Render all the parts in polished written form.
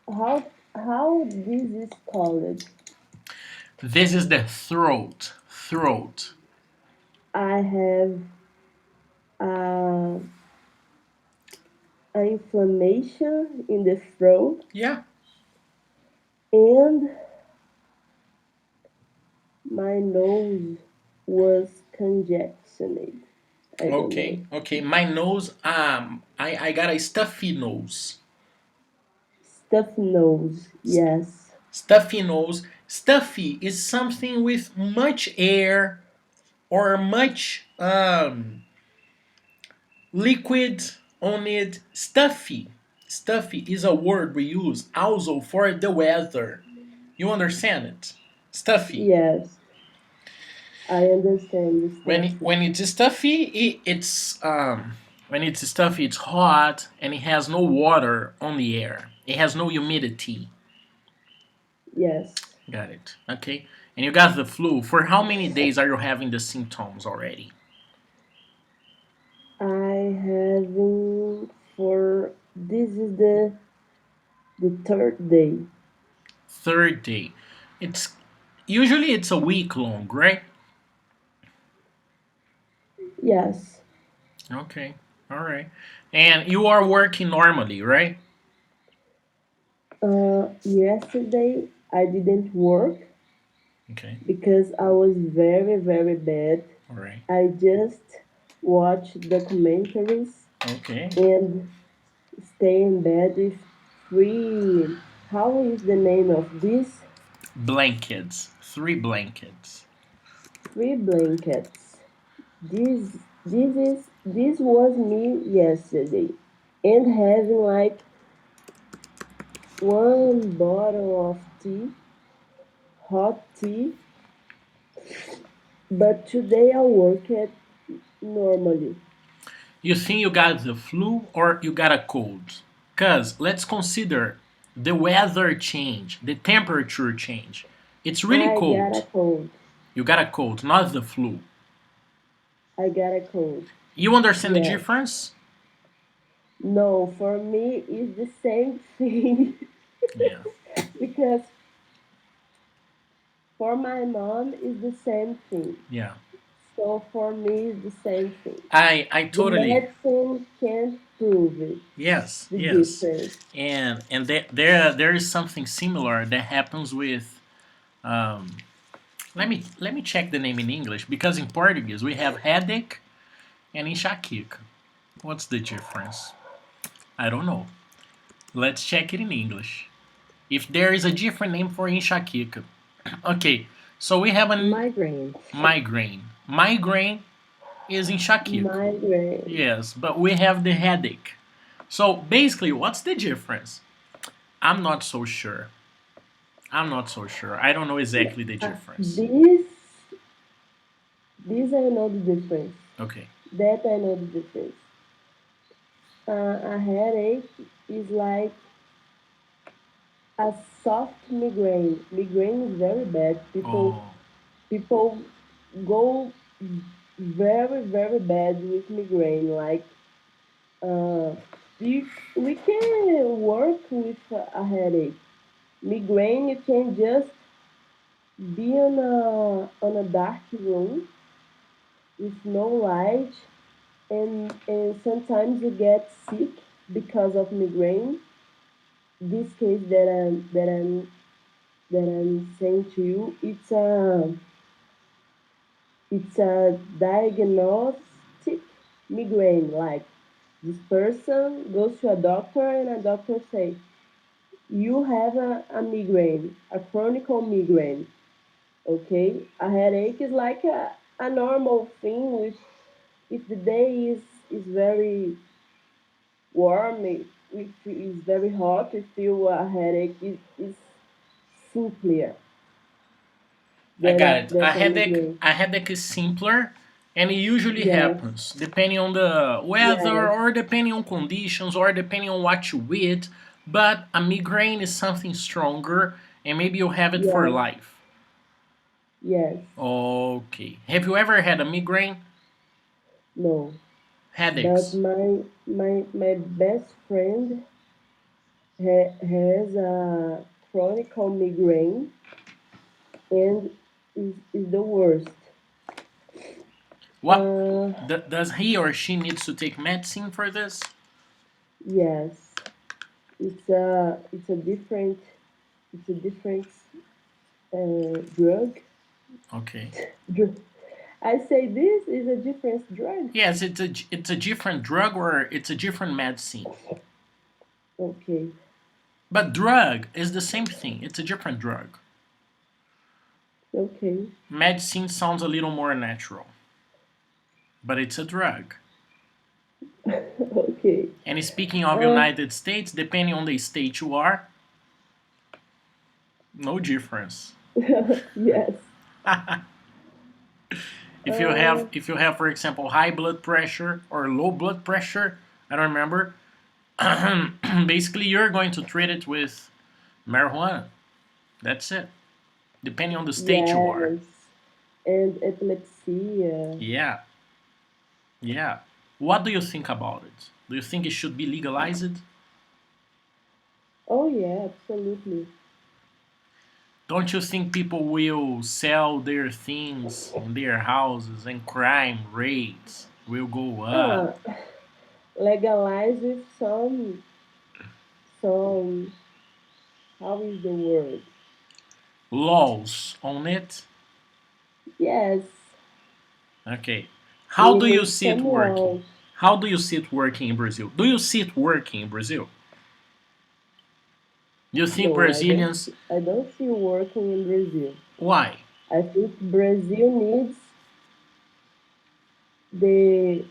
how this is called? This is the throat. Throat. I have uh, an inflammation in the throat Yeah. and my nose was congested. I don't Okay. know. Okay. My nose. I got a stuffy nose. Stuffed nose, yes. Stuffy nose. Stuffy is something with much air or much liquid on it. Stuffy. Stuffy is a word we use also for the weather. You understand it? Stuffy. Yes, I understand the stuffy. When it's stuffy, when it's stuffy, it's hot and it has no water on the air. It has no humidity. Yes. Got it. Okay. And you got the flu. For how many days are you having the symptoms already? I having for this is the third day. Third day. It's usually it's a week long, right? Yes. Okay. All right. And you are working normally, right? Yesterday I didn't work Okay. because I was very, very bad. All right. I just watched documentaries Okay. and stay in bed with three. How is the name of this? Blankets. Three blankets. Three blankets. This was me yesterday, and having like one bottle of tea, hot tea. But today I work at normally. You think you got the flu or you got a cold? Because let's consider the weather change, the temperature change. It's really I got a cold. cold. You got a cold, not the flu. I got a cold. You understand the Yes. difference? No, for me it's the same thing Yeah. because for my mom it's the same thing. Yeah. So for me it's the same thing. I The totally. medicine can't prove it, Yes, the yes. difference. And there is something similar that happens with um let me check the name in English because in Portuguese we have headache and enxaqueca. What's the difference? I don't know. Let's check it in English. If there is a different name for enxaqueca. Okay, so we have a Migraine. migraine. Migraine is enxaqueca. Migraine. Yes, but we have the headache. So basically, what's the difference? I'm not so sure. I'm not so sure. I don't know exactly the Uh, difference. this this I know the difference. Okay. That I know the difference. A headache is like a soft migraine. Migraine is very bad. Oh, People go very very bad with migraine. Like uh, we can work with a headache. Migraine, you can just be on a dark room with no light, and sometimes you get sick because of migraine. This case that I'm saying to you, it's a diagnostic migraine. Like this person goes to a doctor and a doctor say you have a migraine, a chronic migraine. Okay, a headache is like a normal thing. With if the day is very warm, if it's very hot, we feel a headache is simpler I than got a it. than a migraine. A headache is simpler, and it usually Yes, happens depending on the weather, yes, or depending on conditions, or depending on what you eat. But a migraine is something stronger, and maybe you have it for yes, life. yes. Okay. Have you ever had a migraine? No, but Headaches. my best friend has a chronic migraine and is the worst. What Uh, does he or she needs to take medicine for this? yes, it's a different drug. Okay. Dr- I say this is a different drug. Yes, it's a different drug or it's a different medicine. Okay, But drug is the same thing. It's a different drug. okay, Medicine sounds a little more natural, but it's a drug. okay. And speaking of Uh, United States, depending on the state you are, no difference. yes. Uh, If you have for example high blood pressure or low blood pressure, I don't remember. Basically, you're going to treat it with marijuana. That's it. Depending on the state you are. yes, and epilepsy. Yeah, yeah. What do you think about it? Do you think it should be legalized? Oh yeah, absolutely. Don't you think people will sell their things in their houses and crime rates will go up? Ah, legalize with some. How is the word? Laws on it? Yes, Okay. How we do you need see it some working? laws. How do you see it working in Brazil? Do you see it working in Brazil? Do you think No, Brazilians. I don't see working in Brazil. Why? I think Brazil needs the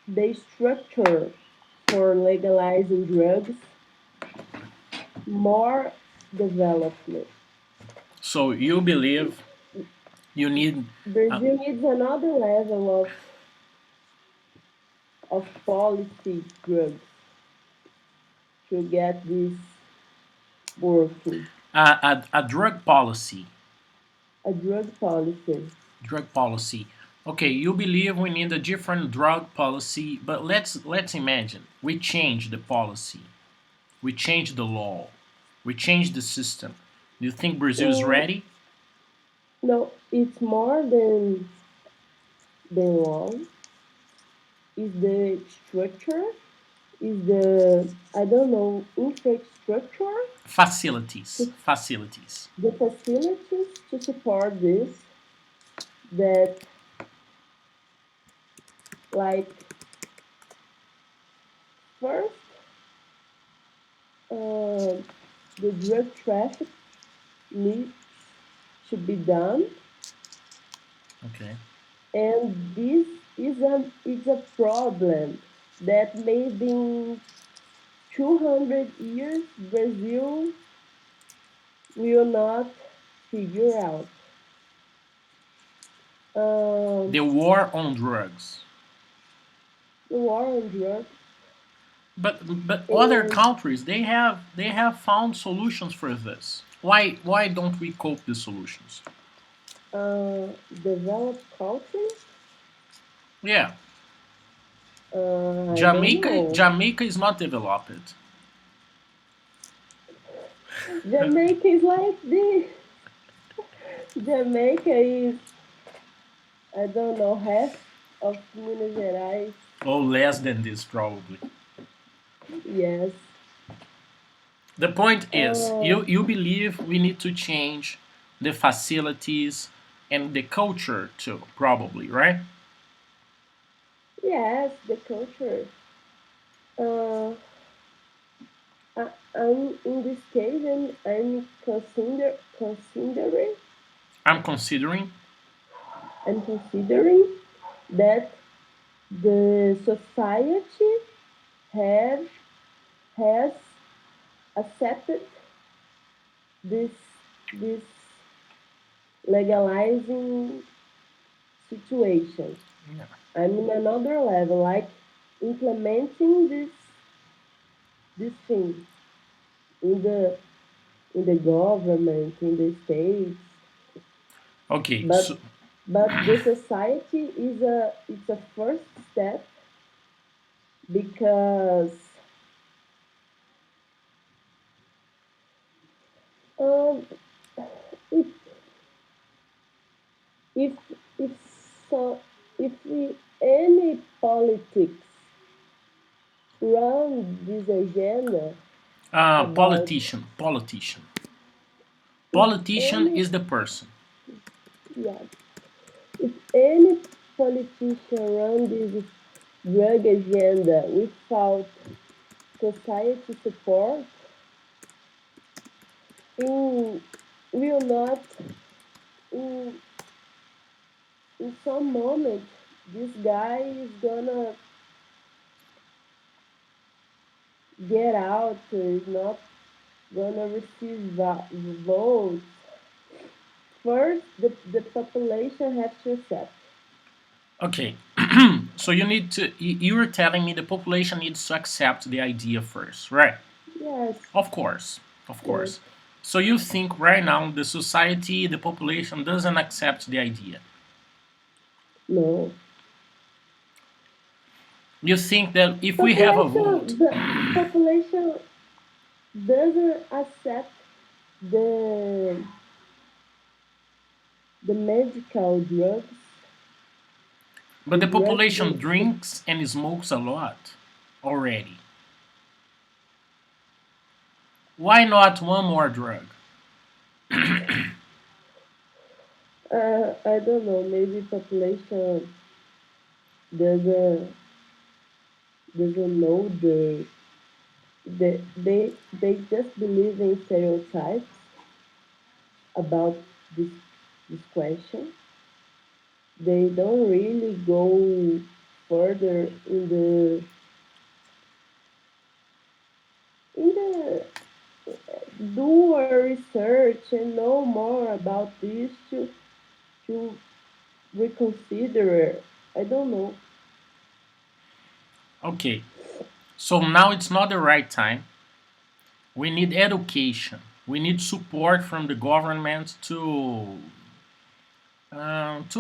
the structure for legalizing drugs more development. So you believe you need. Uh, Brazil needs another level of policy drugs to get this working. a drug policy. A drug policy. Drug policy. Okay, you believe we need a different drug policy, but let's imagine we change the policy, we change the law, we change the system. Do you think Brazil is Mm, ready? no, it's more than law. Is the structure, is the, I don't know, infrastructure, Facilities, to, facilities. the facilities to support this, that like first, uh, the drug traffic needs to be done, Okay. and this is a problem that maybe in 200 years Brazil will not figure out. The Um, war on drugs. the war on drugs But other and countries they have found solutions for this. Why don't we cope the solutions? developed countries. Yeah, I don't know. Jamaica is not developed. Jamaica is like this. Jamaica is, I don't know, half of Minas Gerais. Or less than this probably. Yes. The point is, Uh, you believe we need to change the facilities and the culture too, probably, right? yes, the culture. Uh, I'm in this case, considering I'm considering. I'm considering that the society have has accepted this this legalizing situation. Yeah. I'm in another level, like implementing this thing in the government, in the states, Okay, so but the society is a it's a first step because So if we, any politics run this agenda about Politician. if Politician any, is the person. yeah, if any politician run this drug agenda without society support, in will not in in some moment this guy is gonna get out, is not gonna receive votes. First, the population has to accept. Okay, so you need to. You were telling me the population needs to accept the idea first, right? Yes, Of course, of yes, course. So you think right now the society, the population doesn't accept the idea. no. You think that if we have a vote, Population, the population doesn't accept the the medical drugs, but the the drugs, population the drinks and smokes a lot already, why not one more drug? I don't know, maybe population doesn't doesn't know they just believe in stereotypes about this question. They don't really go further in the do a research and know more about this to reconsider. I don't know. Okay, so now it's not the right time. We need education. We need support from the government to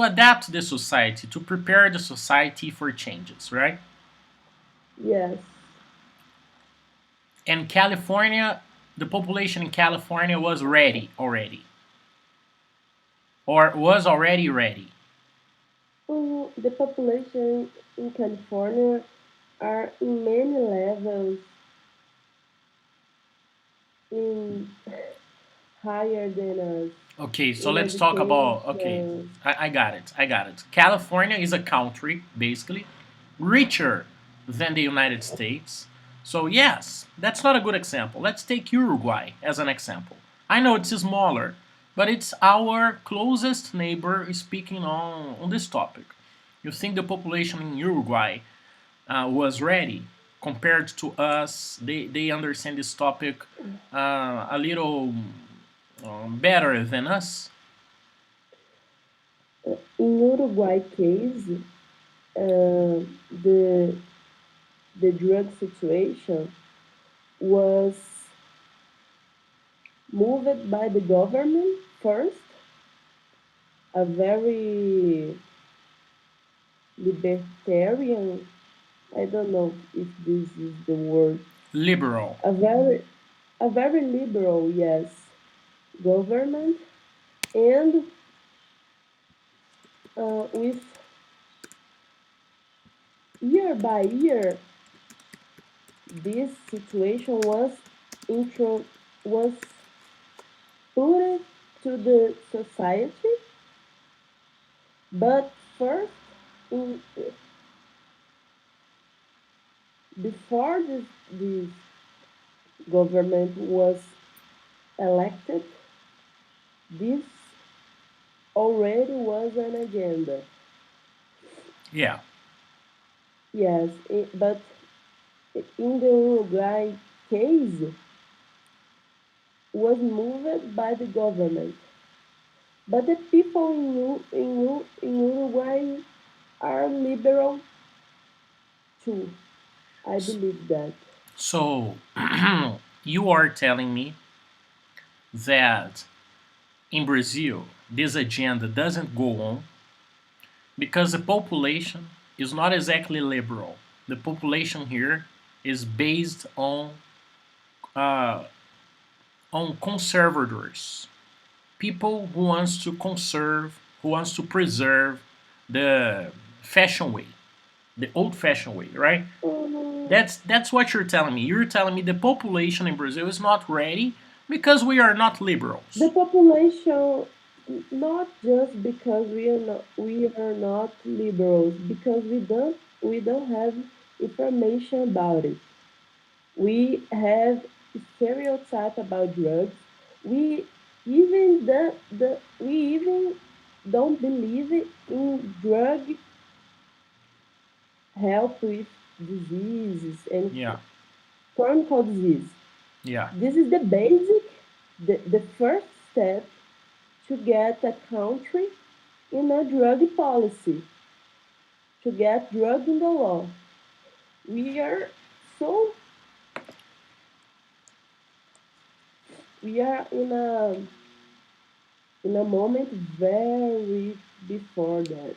adapt the society, to prepare the society for changes, right? Yes, And California, the population in California was ready already, or was already ready. the population in California are in many levels in higher than us Okay, so in let's talk about. Okay, education. I got it. I got it. California is a country, basically, richer than the United States. So, yes, that's not a good example. Let's take Uruguay as an example. I know it's smaller, but it's our closest neighbor speaking on this topic. You think the population in Uruguay was ready compared to us? They understand this topic a little better than us. In Uruguay case, the drug situation was moved by the government first, a very libertarian, I don't know if this is the word, Liberal. a very liberal, yes, government, and with year by year, this situation was put to the society, but first, in, before this government was elected, this already was an agenda. Yeah. Yes, but in the Uruguay case, was moved by the government. But the people in Uruguay are liberal too. I believe that. So you are telling me that in Brazil this agenda doesn't go on because the population is not exactly liberal. The population here is based uh, on conservators, people who wants to conserve, who wants to preserve the fashion way, the old-fashioned way, right? Mhm. That's what you're telling me. You're telling me the population in Brazil is not ready because we are not The liberals. population, not just because we are not liberals, because we don't have information about it. We have stereotype about drugs. We even don't believe in drug help with diseases and Yeah, chronic disease. yeah. This is the basic, the first step to get a country in a drug policy, to get drug in the law. We are so we are in a moment very before that.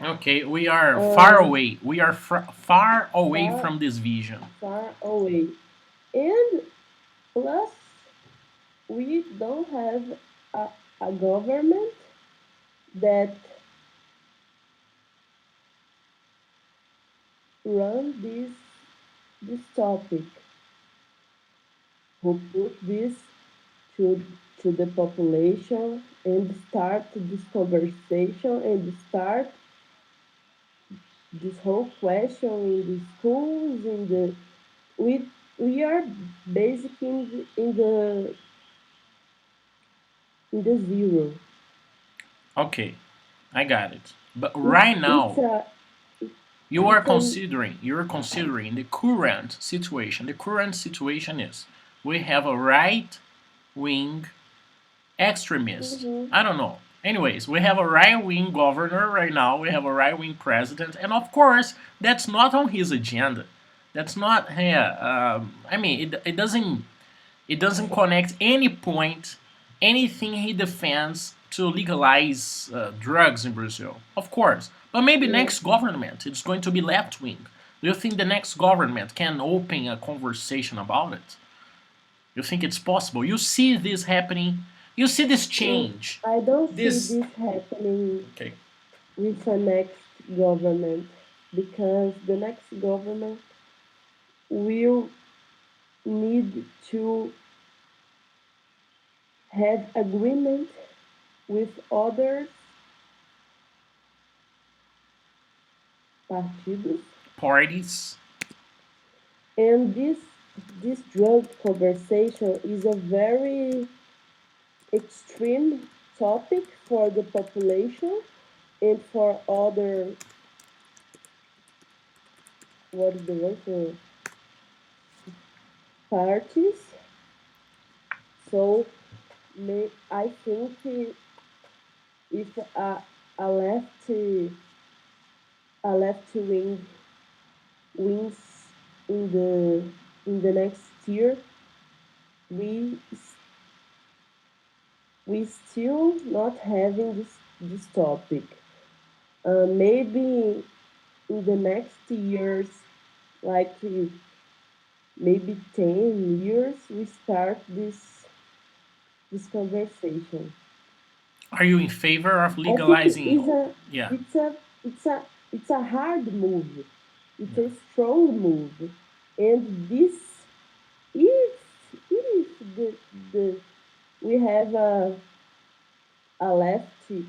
Okay, we are far Uh, away. We are far away far from this vision. far away. And plus we don't have a government that run this topic, who put this to the population and start this conversation and start this whole question in the schools in the we are basically in the zero. Okay, I got it. But it's right it's now, a you are it's a considering the current situation. The current situation is we have a right wing extremist. mhm, I don't know. Anyways, we have a right wing governor right now. We have a right wing president, and of course, that's not on his agenda. That's not. Yeah, I mean, it doesn't connect any point, anything he defends to legalize drugs in Brazil. Of course, but maybe yeah. next government it's going to be left wing. Do you think the next government can open a conversation about it? You think it's possible? You see this happening. You see this change. I don't see This. this happening Okay. with the next government, because the next government will need to have agreement with others partidos, Parties. and this drug conversation is a very extreme topic for the population and for other, what is the word for, parties. So I think if a left a left wing wins in the next year, we we still not having this topic. Maybe in the next years, like maybe 10 years, we start this conversation. Are you in favor of I think legalizing? Yeah. it's a it's a it's a hard move. It's Yeah. a strong move, and this, if the we have a lefty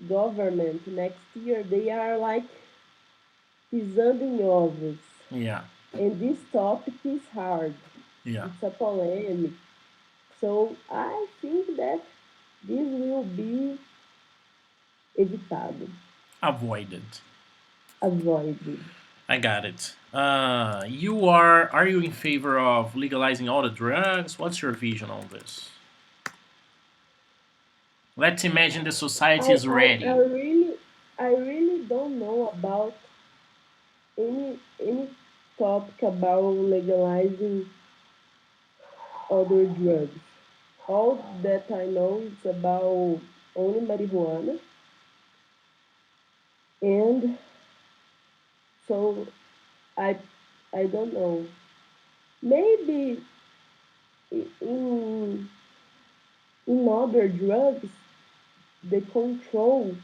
government next year, they are like pisando em ovos. Yeah. And this topic is hard. Yeah. It's a polemic. So I think that this will be evitado, Avoided. avoided. I got it. Are you in favor of legalizing all the drugs? What's your vision on this? Let's imagine the society I, is I, I ready. really I really don't know about any topic about legalizing other drugs. All that I know is about only marijuana, and so I I don't know. Maybe in other drugs, the control.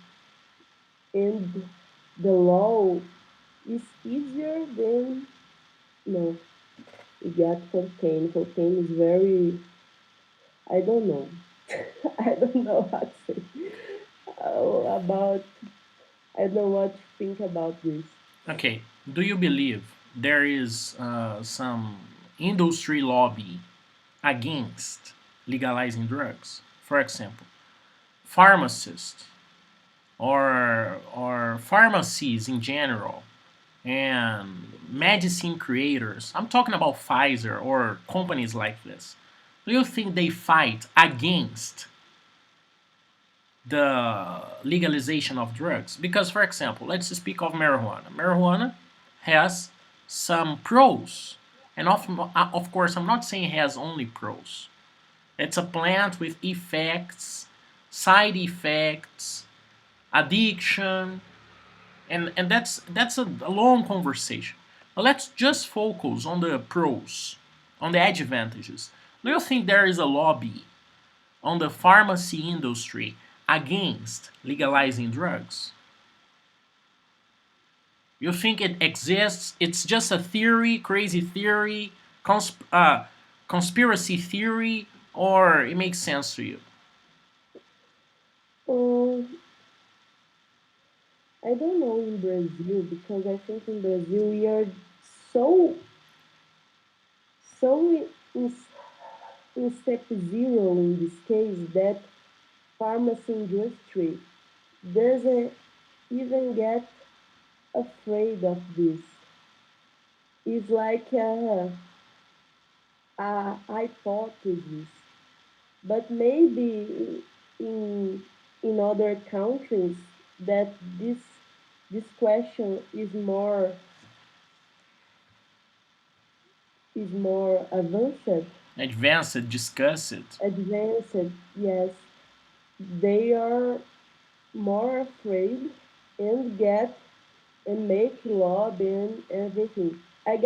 and the law is easier than no. We got cocaine. Cocaine is very. I don't know. I don't know how to say about. I don't know what to think about this. Okay. Do you believe there is some industry lobby against legalizing drugs? For example, pharmacists or pharmacies in general and medicine creators. I'm talking about Pfizer or companies like this. Do you think they fight against the legalization of drugs? Because, for example, let's speak of marijuana. Marijuana has some pros, and of course, I'm not saying it has only pros. It's a plant with effects, side effects, addiction, and that's a long conversation. But let's just focus on the pros, on the advantages. Do you think there is a lobby on the pharmacy industry against legalizing drugs? You think it exists? It's just a theory, crazy theory, conspiracy theory, or it makes sense to you? Um, I don't know in Brazil because I think in Brazil we are so so in, in step zero in this case that pharmacy industry doesn't even get afraid of this. It's like a hypothesis, but maybe in other countries that this question is more advanced. Advance it, discuss it. Advanced, yes, they are more afraid and get and make lobby and everything. I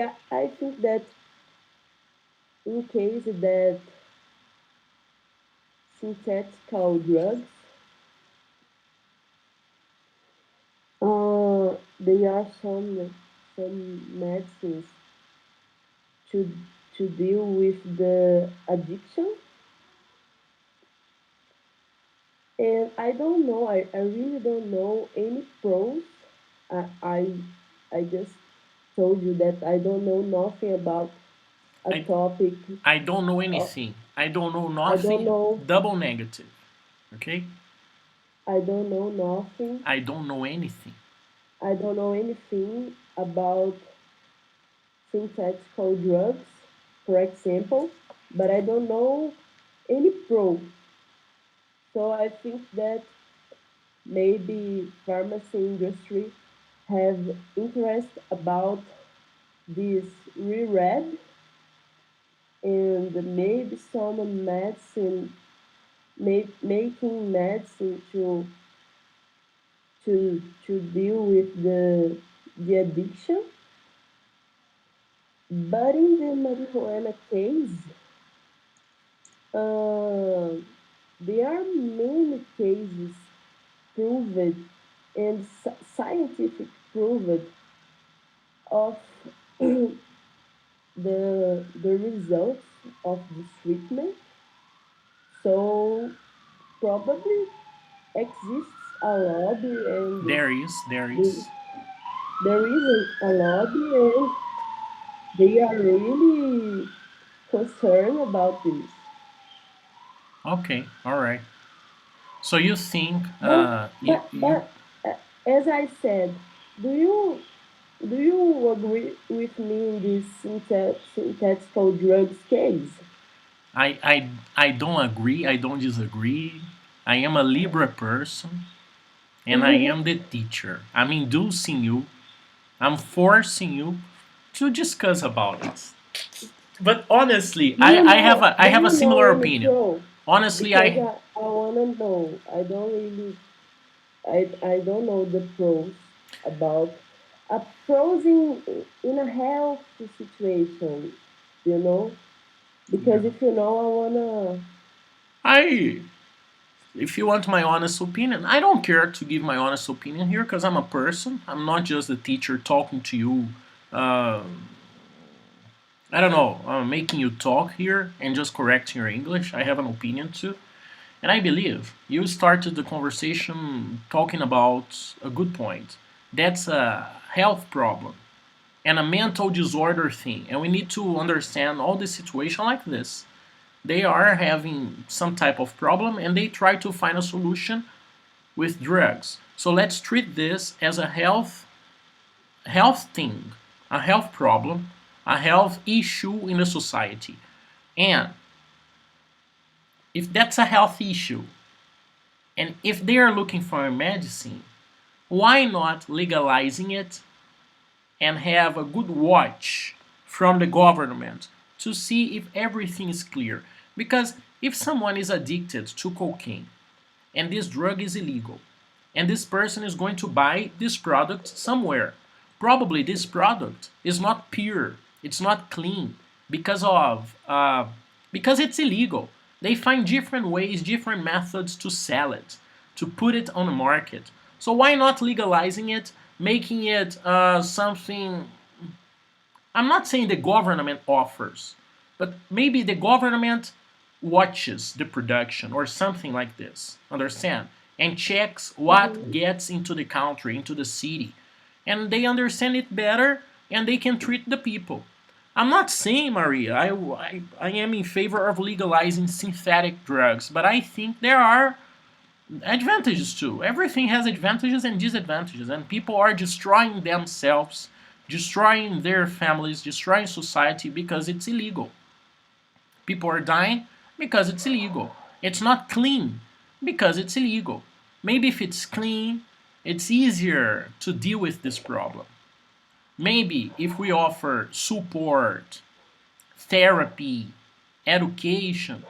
think that in case that synthetic drugs, there are some medicines to to deal with the addiction, and I don't know. I really don't know any pros. I I, I just told you that I don't know nothing about a I topic. I don't know Uh, anything. I don't know I don't nothing. know. Double negative. Okay? I don't know nothing. I don't know anything. I don't know anything about synthetic drugs, for example, but I don't know any pro. So I think that maybe pharmacy industry have interest about this reread and maybe some medicine, making medicine to deal with the addiction. But in the marijuana case, uh, there are many cases proved and scientific proved of the results of this treatment. So probably exists a lobby and There is, there the, is. there is a lobby and they are really concerned about this. Okay, all right. So you think But you you as I said, do you do you agree with me in this synthetic drugs case? I don't agree. I don't disagree. I am a Libra person, and I am the teacher. I'm inducing you. I'm forcing you to discuss about this. But honestly, I Do have a you know similar any opinion. pro? Honestly, Because I I wanna know. I don't really I don't know the pros about pros in a health situation, you know? yeah. Because if you know I wanna I if you want my honest opinion, I don't care to give my honest opinion here because I'm a person. I'm not just a teacher talking to you. Uh, I don't know, making you talk here and just correcting your English. I have an opinion too. And I believe you started the conversation talking about a good point. That's a health problem and a mental disorder thing. And we need to understand all the situation like this. They are having some type of problem and they try to find a solution with drugs. So let's treat this as a health thing, a health problem, a health issue in the society. And if that's a health issue, and if they are looking for a medicine, why not legalizing it and have a good watch from the government to see if everything is clear? Because if someone is addicted to cocaine and this drug is illegal, and this person is going to buy this product somewhere, probably this product is not pure, it's not clean because it's illegal. They find different ways, different methods to sell it, to put it on the market. So why not legalizing it, making it something? I'm not saying the government offers, but maybe the government watches the production or something like this. Understand? And checks what Mm-hmm. gets into the country, into the city. And they understand it better and they can treat the people. I'm not saying, Maria, I am in favor of legalizing synthetic drugs, but I think there are advantages too. Everything has advantages and disadvantages, and people are destroying themselves, destroying their families, destroying society because it's illegal. People are dying because it's illegal. It's not clean because it's illegal. Maybe if it's clean, it's easier to deal with this problem. Maybe if we offer support, therapy, education,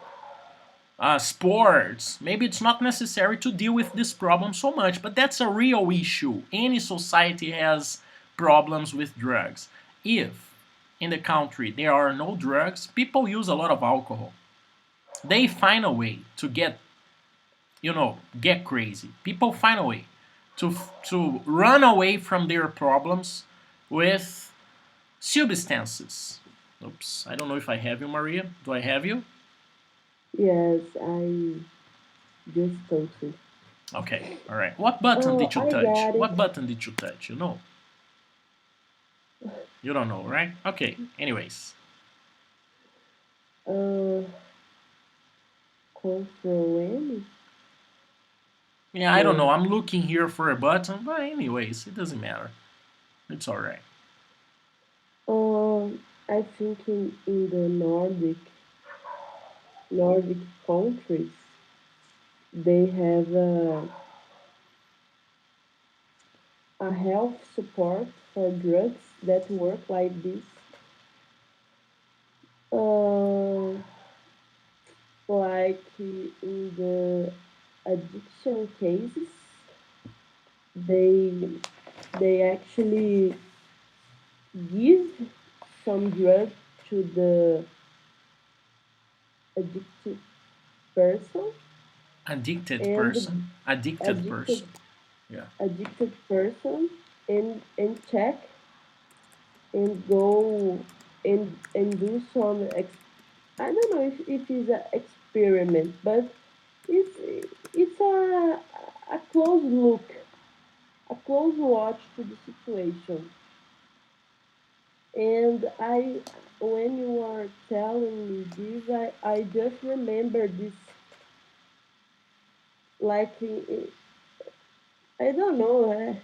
sports, maybe it's not necessary to deal with this problem so much, but that's a real issue. Any society has problems with drugs. If in the country there are no drugs, people use a lot of alcohol. They find a way to get crazy. People find a way to run away from their problems with substances. Oops, I don't know if I have you, Maria. Do I have you? Yes, I just told you. Okay, all right. What button Oh, did you I touch? got it. What button did you touch? You know? You don't know, right? Okay. Anyways, Uh, control N? yeah, I don't know. No. I'm looking here for a button, but anyways, it doesn't matter. It's all right. I think in the Nordic countries, they have a health support for drugs that work like this. Uh, like in the addiction cases, they they actually give some drug to the addicted person, Addicted and the person. Addicted addicted person. Yeah. addicted person and check and go and do some I don't know if it's an experiment, but it's a close look, a close watch to the situation. And when you are telling me this, I just remember this, like, I don't know,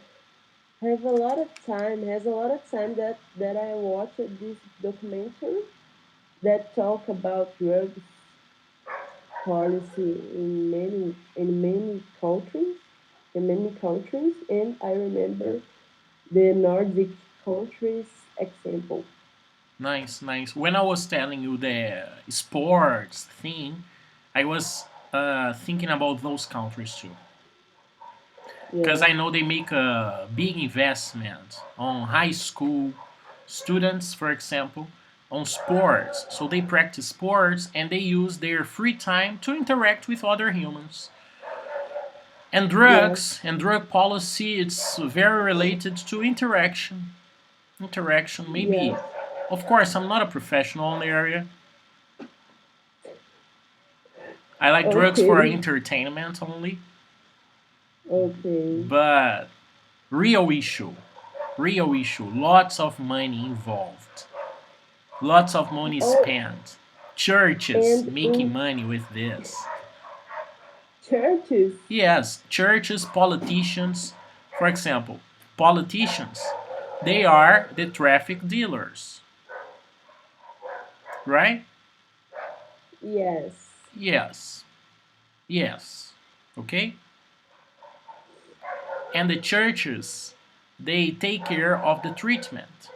have a lot of time, has a lot of time that I watched this documentary that talk about drugs policy in many countries, and I remember the Nordic countries example. Nice, nice. When I was telling you the sports thing, I was thinking about those countries too. Because Yeah. I know they make a big investment on high school students, for example, on sports. So they practice sports and they use their free time to interact with other humans. Yes. And drug policy, it's very related to interaction. Interaction, maybe. Yes. Of course, I'm not a professional in the area. I like drugs for Okay. entertainment only, Okay. but real issue, real issue. Lots of money involved. Lots of money Oh, spent. Churches and making in money with this. churches. Yes, churches, politicians. For example, politicians, they are the traffic dealers, right? Yes. Yes, yes. Okay? And the churches, they take care of the treatment.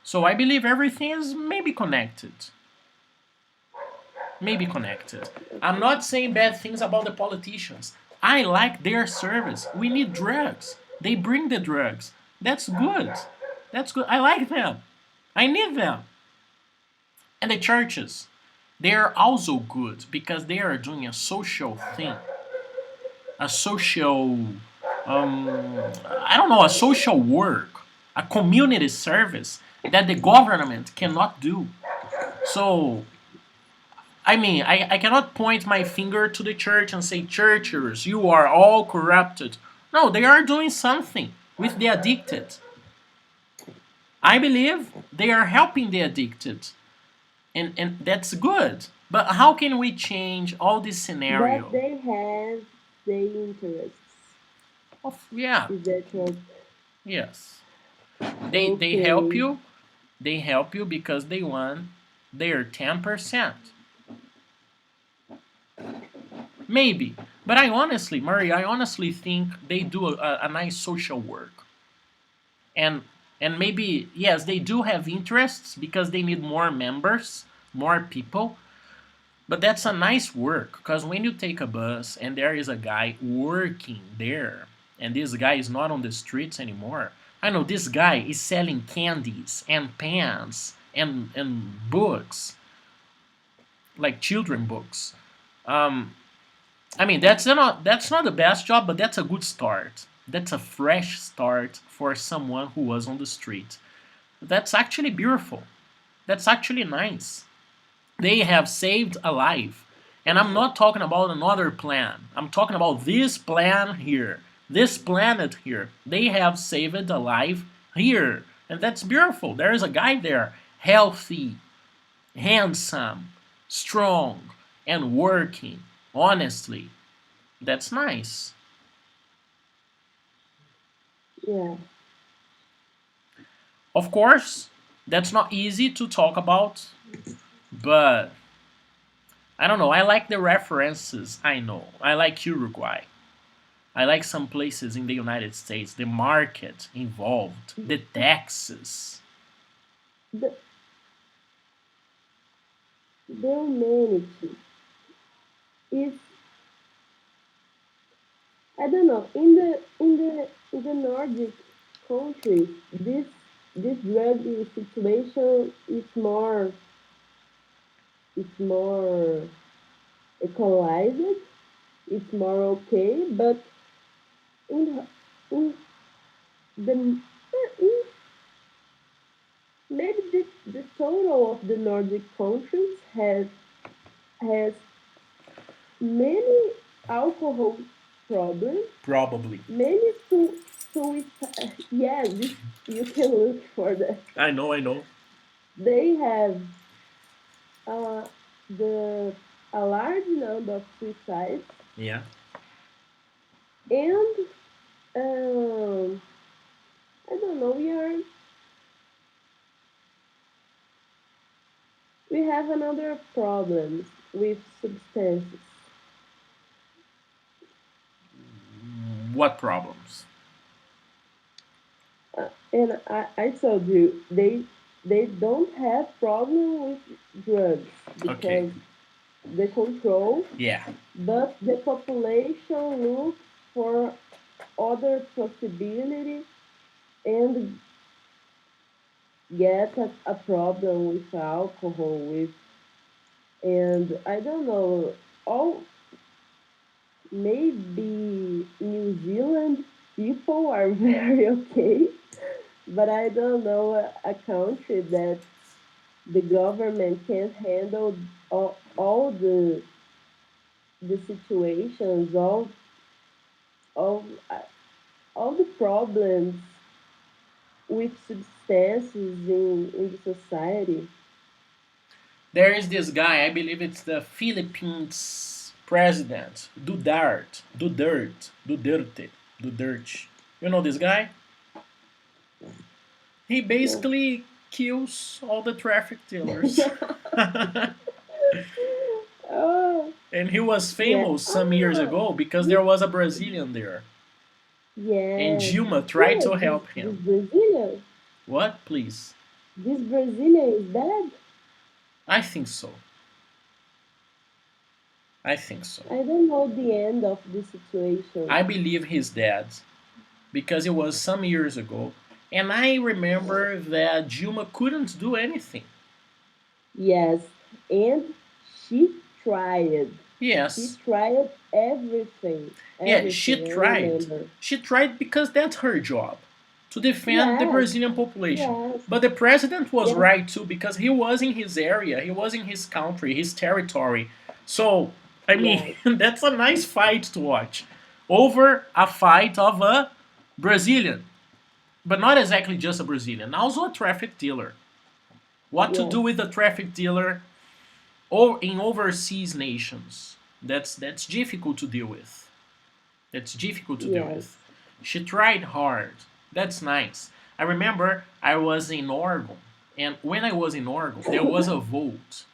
So I believe everything is maybe connected. Maybe connected. I'm Okay. not saying bad things about the politicians. I like their service. We need drugs. They bring the drugs. That's good. That's good. I like them. I need them. And the churches, they are also good because they are doing a social thing, a social, I don't know, a social work, a community service that the government cannot do. So I mean, I cannot point my finger to the church and say, churchers, you are all corrupted. No, they are doing something with the addicted. I believe they are helping the addicted, and that's good. But how can we change all this But scenario? they have their interests. Yeah, Is that what? yes. They help Okay. you. They help you because they want their 10%. Maybe. But Murray, I honestly think they do a nice social work. and and maybe yes they do have interests because they need more members, more people, but that's a nice work because when you take a bus and there is a guy working there and this guy is not on the streets anymore. I know this guy is selling candies and pens and books, like children books. um I mean, that's not the best job, but that's a good start. That's a fresh start for someone who was on the street. That's actually beautiful. That's actually nice. They have saved a life. And I'm not talking about another plan. I'm talking about this plan here. This planet here. They have saved a life here. And that's beautiful. There is a guy there, healthy, handsome, strong, and working honestly. That's nice. Yeah. Of course, that's not easy to talk about, but I don't know. I like the references I know. I like Uruguay. I like some places in the United States, the market involved, the taxes. The the humanity is, I don't know, in the Nordic countries this drug situation is more equalized, it's more okay, but in in the in maybe the total of the Nordic countries has many alcohol problems, Probably. many suicide. Yes, this, you can look for that. I know, I know. They have uh, the a large number of suicides, Yeah. and I don't know. We have another problems with substances. What problems? And I told you they don't have problem with drugs Okay. because the control, Yeah. but the population looks for other possibility and get a problem with alcohol with, and I don't know, all Maybe New Zealand people are very okay, but I don't know a country that the government can't handle all the situations, all all the problems with substances in the society. There is this guy, I believe it's the Philippines president, Duterte. You know this guy? He No. basically kills all the traffic dealers. Oh, And he was yeah. famous some years Ah, ago because this, there was a Brazilian there. And yes. Dilma tried to Good. This help this him. Brazilian, What, please? this Brazilian is bad. I think so. I think so. I don't know the end of the I situation. believe he's dead because it was some years ago. And I remember that Dilma couldn't do anything. Yes, and she tried. She Yes. tried everything, Yeah, she everything. I tried. remember. She tried because that's her job to defend the Yes, Brazilian population. yes, But the president was yes, right too because he was in his area, he was in his country, his territory. So, I mean, yes, that's a nice fight to watch over a fight of a Brazilian, but not exactly just a Brazilian, also a traffic dealer. What to do yes, with a traffic dealer or in overseas nations? That's difficult to deal with. That's difficult to deal yes. with. She tried hard. That's nice. I remember I was in Oregon, and when I was in Oregon, there was a vote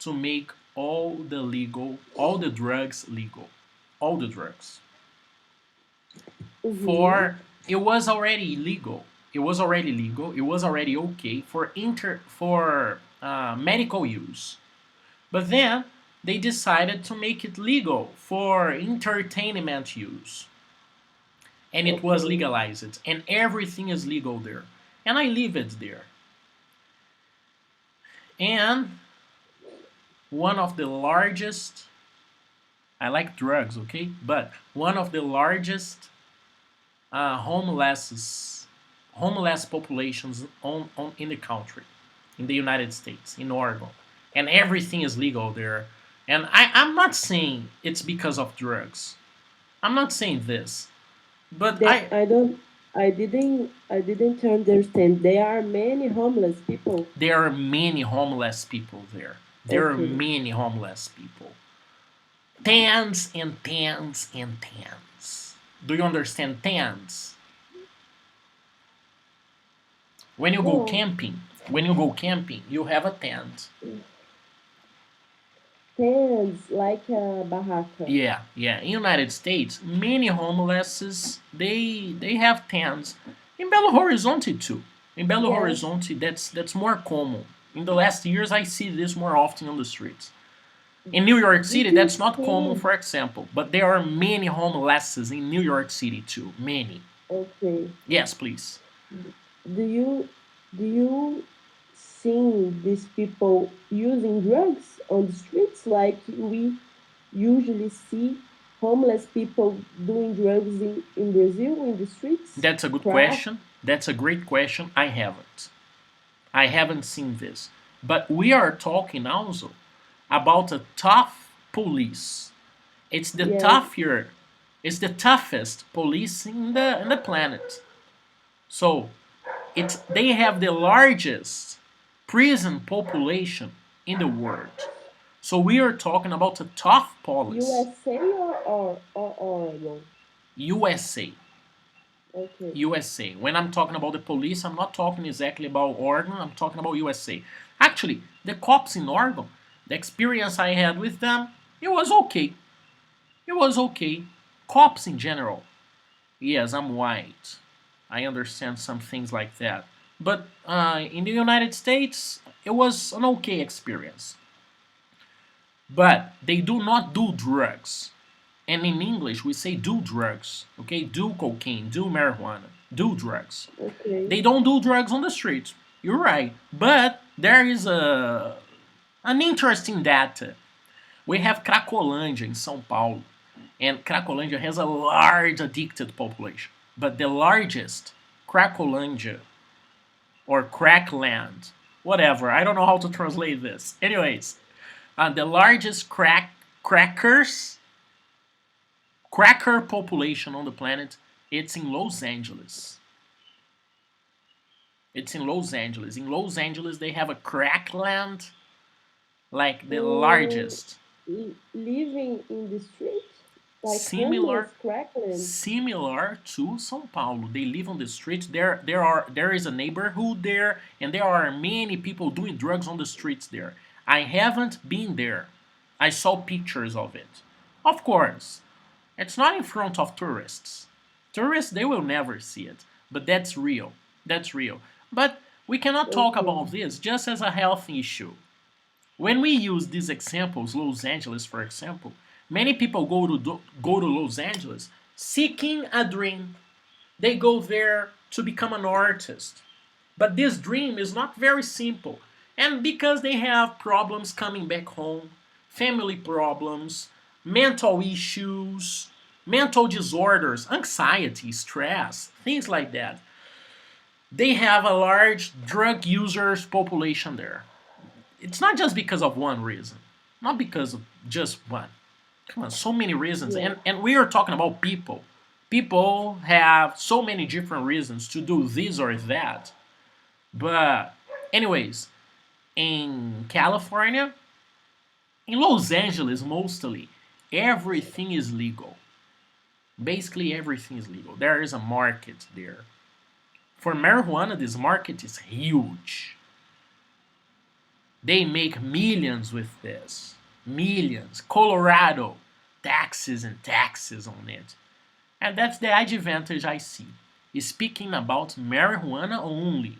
to make all the drugs legal, all the drugs. Mm-hmm. For it was already legal. It was already legal. It was already okay for medical use. But then they decided to make it legal for entertainment use. And it was Okay. legalized, and everything is legal there. And I leave it there. And one of the largest, I like drugs, okay, but one of the largest homeless populations in the country, in the United States, in Oregon, and everything is legal there. And I'm not saying it's because of drugs. I'm not saying this, but That I didn't understand. There are many homeless people. there are many homeless people there. There are Okay. many homeless people. Tens and tens and tens. Do you understand tens? When you go No. camping, when you go camping, you have a tent. Tents like a barraca. Yeah, yeah. In United States, many homelesses they have tents. In Belo Horizonte too. In Belo Yes. Horizonte, that's more common. In the last years, I see this more often on the streets. In New York Did City, you that's not common, see? for example, but there are many homelesses in New York City too. Many. Okay. Yes, please. Do you do you see these people using drugs on the streets like we usually see homeless people doing drugs in Brazil in the streets? That's a good Crack. question. That's a great question. I haven't. I haven't seen this. But we are talking also about a tough police. It's the Yes. tougher, it's the toughest police in the planet. So it's they have the largest prison population in the world. So we are talking about a tough police. USA or Oregon? USA. Okay. USA. When I'm talking about the police, I'm not talking exactly about Oregon, I'm talking about USA. Actually, the cops in Oregon, the experience I had with them, it was okay. It was okay. Cops in general. Yes, I'm white. I understand some things like that. But in the United States, it was an okay experience. But they do not do drugs. And in English, we say do drugs. Okay, do cocaine, do marijuana, do drugs. Okay. They don't do drugs on the streets. You're right. But there is an interesting data. We have Cracolândia in São Paulo. And Cracolândia has a large addicted population. But the largest Cracolândia or Crackland, whatever, I don't know how to translate this. Anyways, the largest cracker population on the planet, it's in Los Angeles. It's in Los Angeles. In Los Angeles, they have a crackland, like the Mm, largest, living in the street, like similar homeless, crackling. similar to São Paulo. They live on the streets. There is a neighborhood there, and there are many people doing drugs on the streets there. I haven't been there. I saw pictures of it. Of course, it's not in front of tourists. Tourists, they will never see it, but that's real. That's real. But we cannot talk Okay. about this just as a health issue. When we use these examples, Los Angeles, for example, many people go to Los Angeles seeking a dream. They go there to become an artist. But this dream is not very simple. And because they have problems coming back home, family problems, mental issues, mental disorders, anxiety, stress, things like that, they have a large drug users population there. It's not just because of one reason, not because of just one. Come on, so many reasons, Yeah. and we are talking about people. People have so many different reasons to do this or that. But, anyways, in California, in Los Angeles mostly, everything is legal. Basically, everything is legal. There is a market there. For marijuana, this market is huge. They make millions with this. Millions. Colorado, taxes and taxes on it. And that's the advantage I see. Speaking about marijuana only.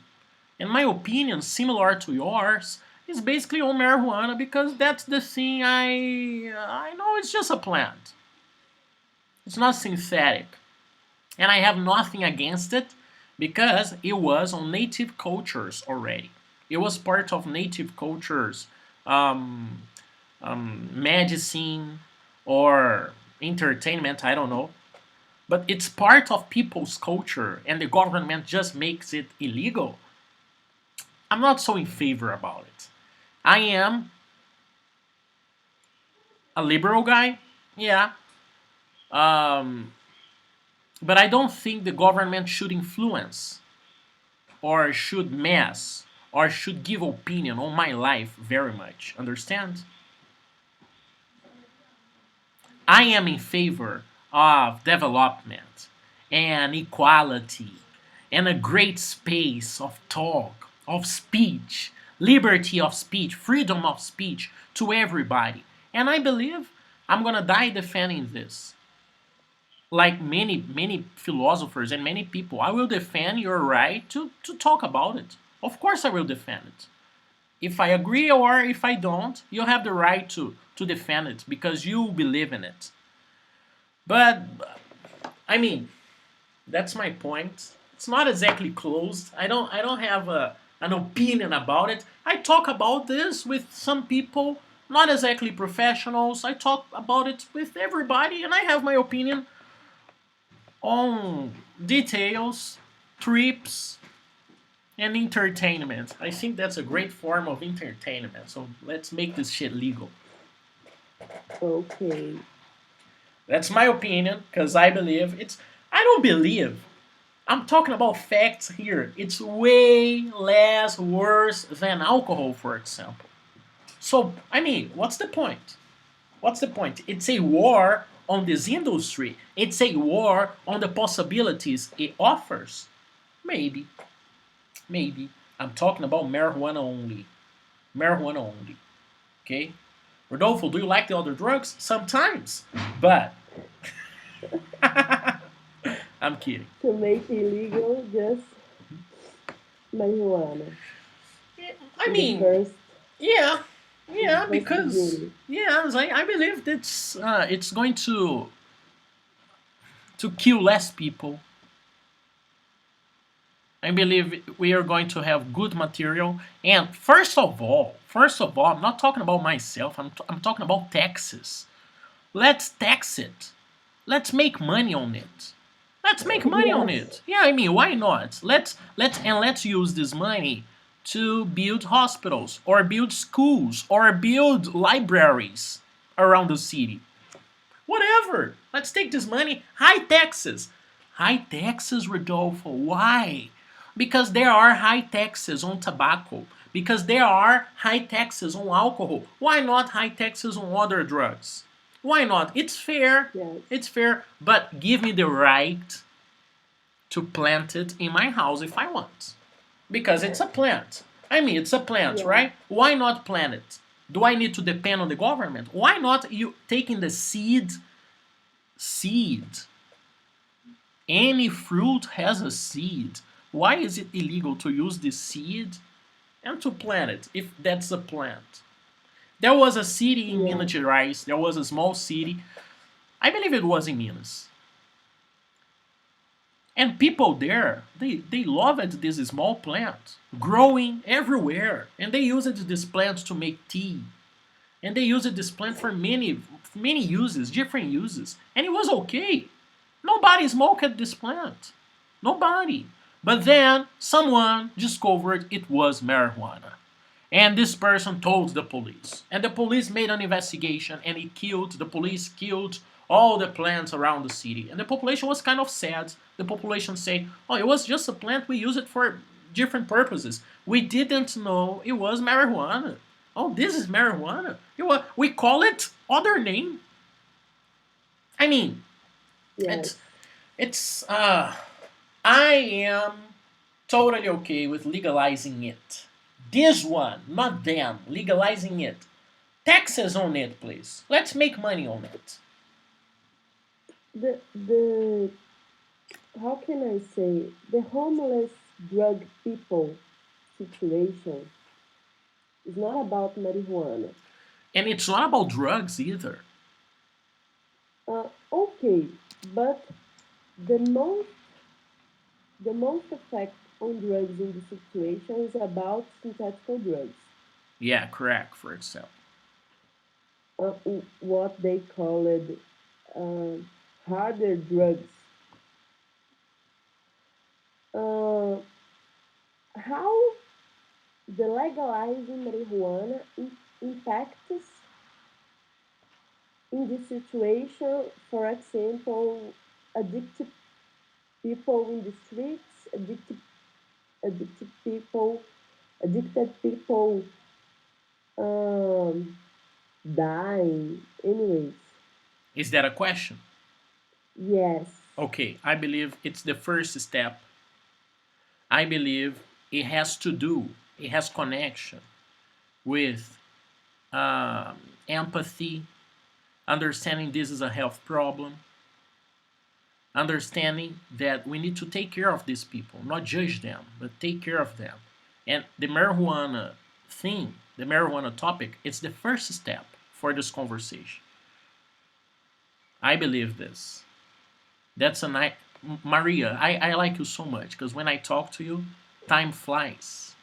In my opinion, similar to yours, is basically on marijuana because that's the thing I know it's just a plant. It's not synthetic. And I have nothing against it because it was on native cultures already. It was part of native cultures, um, medicine or entertainment, I don't know. But it's part of people's culture and the government just makes it illegal. I'm not so in favor about it. I am a liberal guy, yeah, um, but I don't think the government should influence or should mess or should give opinion on my life very much. Understand? I am in favor of development and equality and a great space of talk, of speech, liberty of speech, freedom of speech to everybody. And I believe I'm gonna die defending this. Like many philosophers and many people, I will defend your right to talk about it. Of course I will defend it. If I agree or if I don't, you have the right to defend it because you believe in it. But I mean, that's my point. It's not exactly closed. I don't have an opinion about it. I talk about this with some people, not exactly professionals. I talk about it with everybody, and I have my opinion on details, trips, and entertainment. I think that's a great form of entertainment. So let's make this shit legal. Okay. That's my opinion because I believe it's. I don't believe. I'm talking about facts here. It's way less worse than alcohol, for example. So, I mean, what's the point? What's the point? It's a war on this industry. It's a war on the possibilities it offers. Maybe, maybe. I'm talking about marijuana only. Marijuana only. Okay? Rodolfo, do you like the other drugs? Sometimes. But, I'm kidding. To make illegal just marijuana I in the mean, first yeah, yeah, because beginning. yeah, I believe it's going to kill less people. I believe we are going to have good material. And first of all, I'm not talking about myself. I'm talking about taxes. Let's tax it. Let's make money on it. Let's make money on Yes, it. Yeah, I mean, why not? Let's use this money to build hospitals or build schools or build libraries around the city. Whatever. Let's take this money. High taxes. High taxes, Rodolfo. Why? Because there are high taxes on tobacco. Because there are high taxes on alcohol. Why not high taxes on other drugs? Why not? It's fair. yes, It's fair. But give me the right to plant it in my house if I want. Because it's a plant. I mean, it's a plant, yes, right? Why not plant it? Do I need to depend on the government? Why not you taking the seed? Any fruit has a seed. Why is it illegal to use this seed and to plant it if that's a plant? There was a city in yes, Minas Gerais. There was a small city. I believe it was in Minas. And people there, they loved this small plant growing everywhere. And they used this plant to make tea. And they used this plant for many uses, different uses. And it was okay. Nobody smoked this plant. Nobody. But then someone discovered it was marijuana. And this person told the police. And the police made an investigation and the police killed all the plants around the city. And the population was kind of sad. The population said, oh, it was just a plant, we use it for different purposes. We didn't know it was marijuana. Oh, this is marijuana. We call it other name. I mean, yes. it's I am totally okay with legalizing it. This one, not them, legalizing it. Taxes on it, please. Let's make money on it. The how can I say, the homeless drug people situation is not about marijuana. And it's not about drugs either. Okay, but the most the most effect on drugs in this situation is about synthetic drugs, Yeah, crack, for example. uh, what they call it, uh, harder drugs. Uh, how the legalizing marijuana impacts in this situation, for example, addicted people in the streets, addicted people, addicted people um, dying. Anyways, Is that a question? yes, Okay, I believe it's the first step. I believe it has connection with empathy, understanding this is a health problem, understanding that we need to take care of these people, not judge them, but take care of them. And the marijuana thing, the marijuana topic, it's the first step for this conversation. I believe this. That's a night. Maria, I like you so much because when I talk to you, time flies.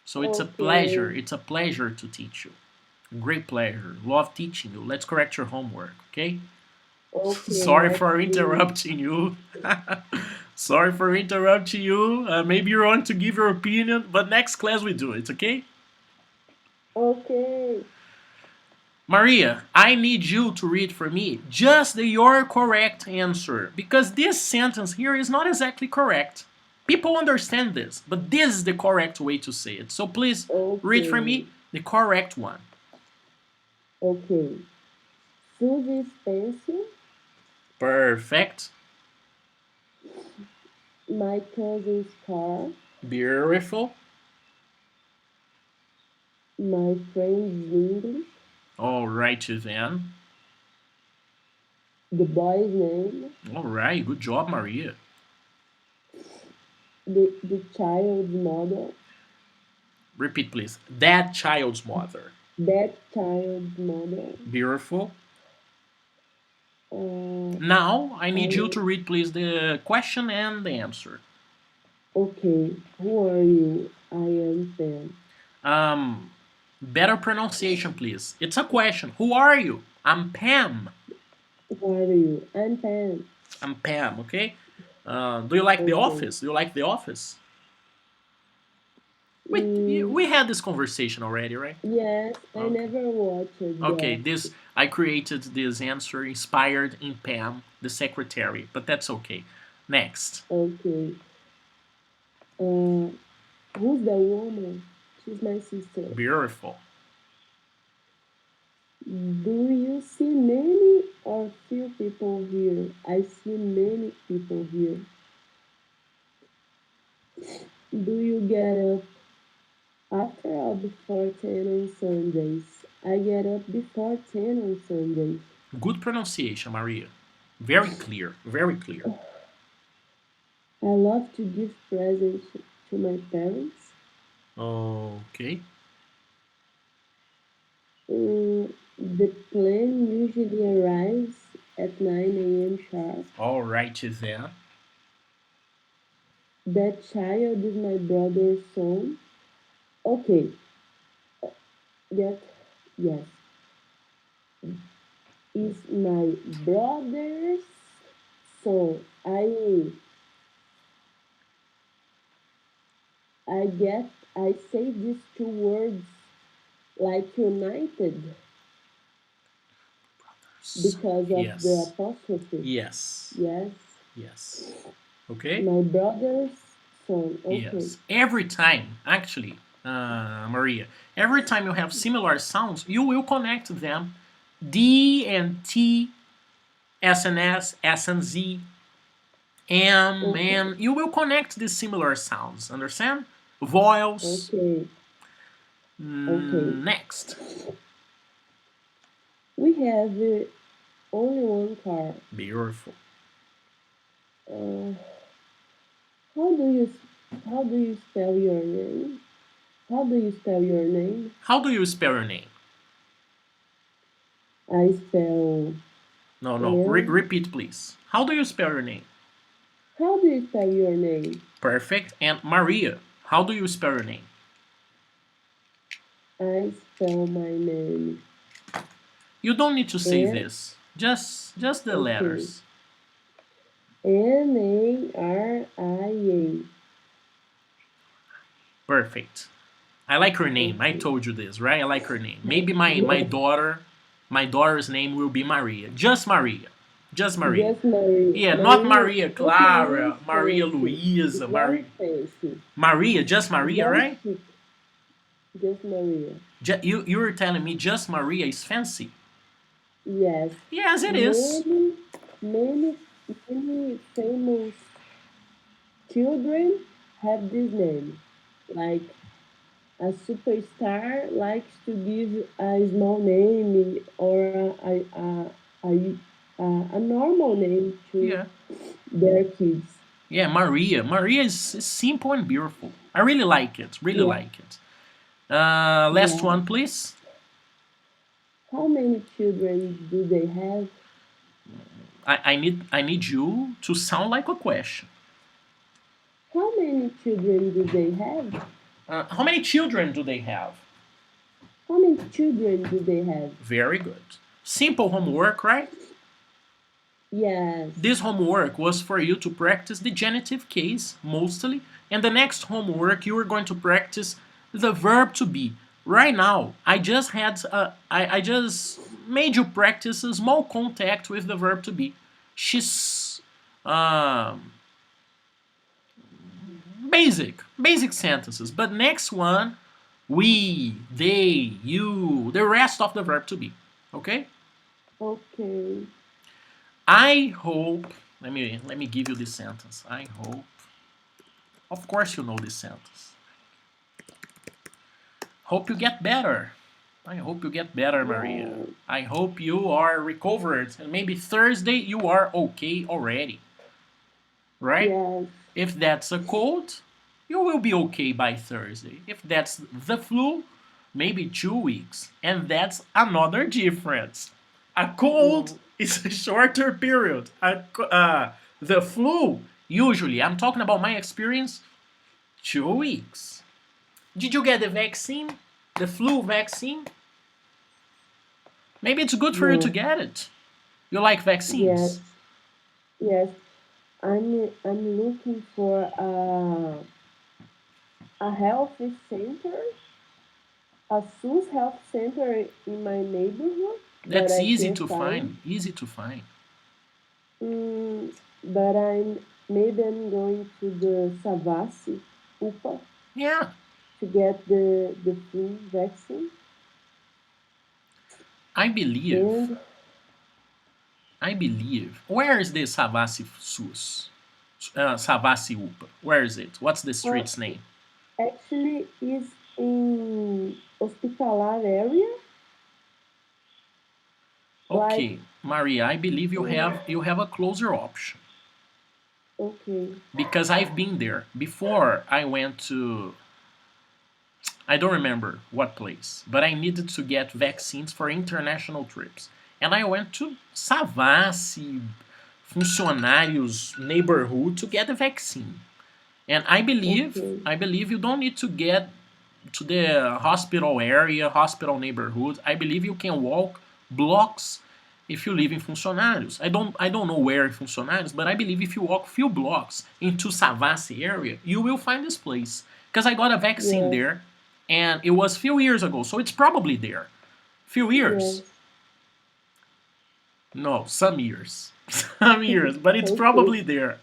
So it's a pleasure. okay, It's a pleasure to teach you. Great pleasure. Love teaching you. Let's correct your homework, okay? okay, Sorry let's for do it. interrupting you. Sorry for interrupting you. Maybe you want to give your opinion, but next class we do it, okay? Okay, Maria, I need you to read for me just your correct answer because this sentence here is not exactly correct. People understand this, but this is the correct way to say it. So please read for okay, me the correct one. okay. Suzy Spencer, Perfect. my cousin's car, Beautiful. my friend's English, All right, then. the boy's name, All right, good job, Maria. the child's mother, Repeat, please. That child's mother. that child's mother. Beautiful. Uh, Now, I need you I to read, please, the question and the answer. Okay. Who are you? I am Sam. Um, Better pronunciation, please. It's a question. Who are you? I'm Pam. How are you? I'm Pam. I'm Pam, okay? Do you like The Okay. Office? Do you like The Office? Mm, We had this conversation already, right? yes, I Okay. never watched The Okay, this Office. I created this answer inspired in Pam, the secretary, but that's okay. Next. Okay. Uh, who's the woman? She's my sister. Beautiful. Do you see many or few people here? I see many people here. Do you get up after or before 10 on Sundays? I get up before 10 on Sundays. Good pronunciation, Maria. Very clear, very clear. I love to give presents to my parents. Okay. The plane usually arrives at 9 a.m. sharp. All right then. That child is my brother's son. Okay, that, yes, is my brother's son. I say these two words like united because of the Yes. apostrophe. Yes. Yes, Yes. Okay? my brother's son. Okay, Yes. Every time, actually, Maria, every time you have similar sounds, you will connect them. D and T, S and S, S and Z, M, okay, and you will connect these similar sounds. Understand? Vowels. okay, okay. Next. We have only one car. Beautiful. Uh, how do you how do you spell your name? How do you spell your name? How do you spell your name? I spell No, no. M. Repeat, please. How do you spell your name? How do you spell your name? Perfect. And Maria, how do you spell your name? I spell my name You don't need to say M. this. Just the Okay. letters. Naria. Perfect. I like her name. I Okay. told you this, right? I like her name. Maybe my daughter's name will be Maria. Just Maria. Just Maria. Just Maria. Yeah, not Maria. Maria Just Maria Clara, is Maria fancy. Luisa, It's very Maria. fancy. Maria, just It's Maria, very right? chic. Just Maria. You were telling me just Maria is fancy. Yes. Yes, it is. Many, many, many famous children have this name. Like a superstar likes to give a small name or a, a normal name to Yeah. their kids. Yeah, Maria. Maria is simple and beautiful. I really like it. Really Yeah, like it. Last yeah. one, please. How many children do they have? I need you to sound like a question. How many children do they have? How many children do they have? How many children do they have? Very good. Simple homework, right? Yes. This homework was for you to practice the genitive case mostly, and the next homework you are going to practice the verb to be. Right now, I just made you practice a small contact with the verb to be. She's um, basic sentences. But next one, we, they, you, the rest of the verb to be. Okay? Okay. I hope. Let me give you this sentence. I hope. Of course, you know this sentence. Hope you get better. I hope you get better, Maria. Yeah. I hope you are recovered and maybe Thursday you are okay already, right? Yes. If that's a cold, you will be okay by Thursday. If that's the flu, maybe 2 weeks. And that's another difference. A cold Yeah. is a shorter period. The flu, usually, I'm talking about my experience, 2 weeks. Did you get the vaccine? The flu vaccine? Maybe it's good for you to No. get it. You like Yes, vaccines? yes. I'm looking for a health center, a SUS health center in my neighborhood, but That's I easy can't to find. find. Easy to find. But I'm going to the Savassi UPA Yeah, to get the flu vaccine. I believe. And I believe. Where is the Savassi SUS? Savassi UPA. Where is it? What's the uh, street's name? actually is in hospitalar area, like Okay, Maria, I believe in, you have a closer option okay, because I've been there before. I went to, I don't remember what place, but I needed to get vaccines for international trips, and I went to Savassi funcionários neighborhood to get a vaccine. And okay, I believe you don't need to get to the hospital area, hospital neighborhood. I believe you can walk blocks if you live in Funcionários. I don't know where in Funcionários, but I believe if you walk few blocks into Savassi area, you will find this place. Because I got a vaccine yes, there, and it was few years ago, so it's probably there. Few years? yes, No, some years. Some years, but it's okay, probably there.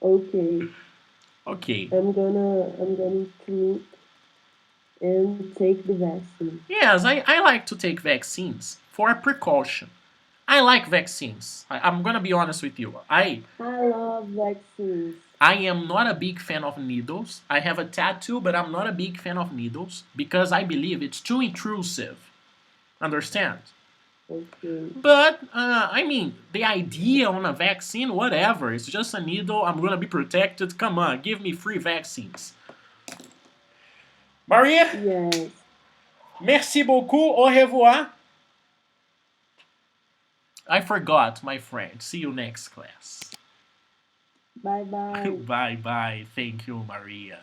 okay. Okay. I'm going to look and take the vaccine. Yes, I like to take vaccines for a precaution. I like vaccines. I'm gonna be honest with you. I love vaccines. I am not a big fan of needles. I have a tattoo, but I'm not a big fan of needles because I believe it's too intrusive. Understand? Okay, But I mean, the idea on a vaccine, whatever. It's just a needle. I'm gonna be protected. Come on, give me free vaccines. Maria, yes. merci beaucoup. Au revoir. I forgot, my friend. See you next class. Bye bye. Bye bye. Thank you, Maria.